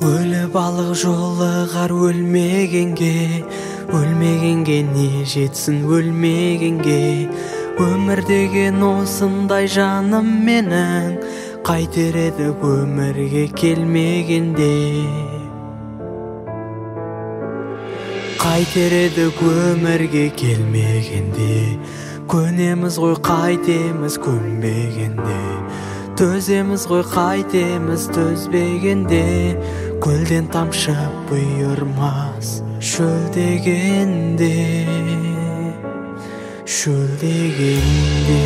Өлі балық жолығар өлмегенге, өлмегенге не жетсін өлмегенге. Өмір деген осындай жаным менің, қайтер едік өмірге келмегенде. Қайтер едік өмірге келмегенде. Көнеміз ғой қайтеміз көнбегенде. Төземіз ғой қайтеміз төзбегенде. Көлден тамшы бұйырмас шөлдегенде, шөлдегенде.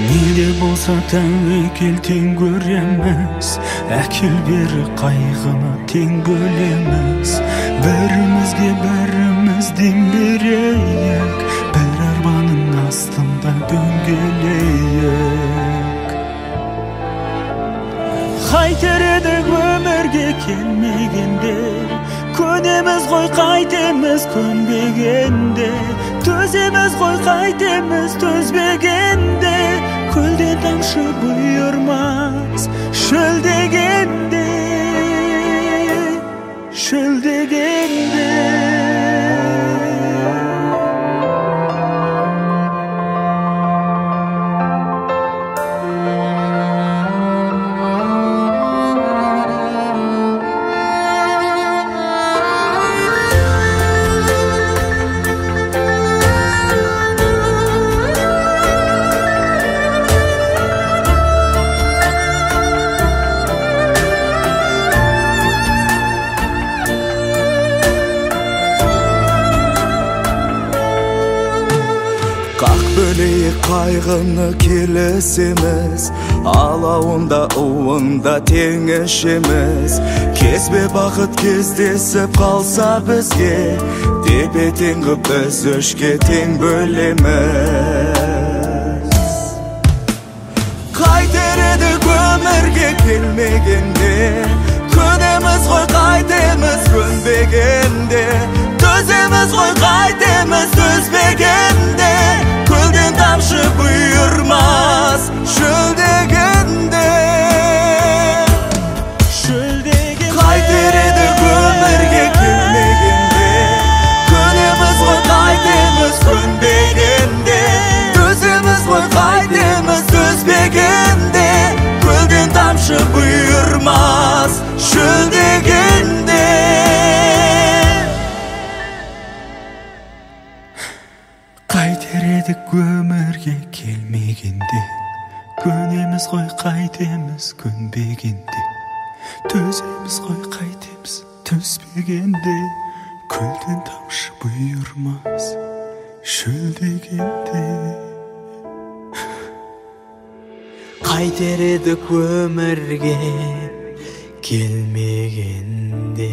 Неде болса тәуекел тең көреміз, әкел бері қайғыны тең бөлеміз. Бірімізге біріміз дем берейік, бір арбаның астында дөңгелейік. Қайтер едік өмірге келмегенде, көнеміз ғой қайтеміз көнбегенде. Төземіз ғой қайтеміз төзбегенде. Көлден тамшы бұйырмас шөлдегенде, шөлдегенде. Қақ бөлейік қайғыны келісеміз, алауында уында тең ішеміз. Кезбе бақыт кездесіп қалса бізге, тепе теңгі біз үшке тең бөлеміз. Қайтер едік өмірге келмегенде, көнеміз ғой қайтеміз көнбегенде. Төземіз ғой қайтеміз төзбегенде. Көлден тамшы бұйырмас шөлдегенде, шөлдегенде. Қайтер едік өмірге келмегенде, көнеміз ғой қайтеміз көнбегенде. Төземіз ғой қайтеміз төзбегенде. Көлден тамшы бұйырмас шөлдегенде. Қайтер едік өмірге келмегенде, көнеміз ғой қайтеміз көнбегенде. Төземіз ғой қайтеміз төзбегенде. Көлден тамшы бұйырмас шөлдегенде. Қайтер едік өмірге келмегенде.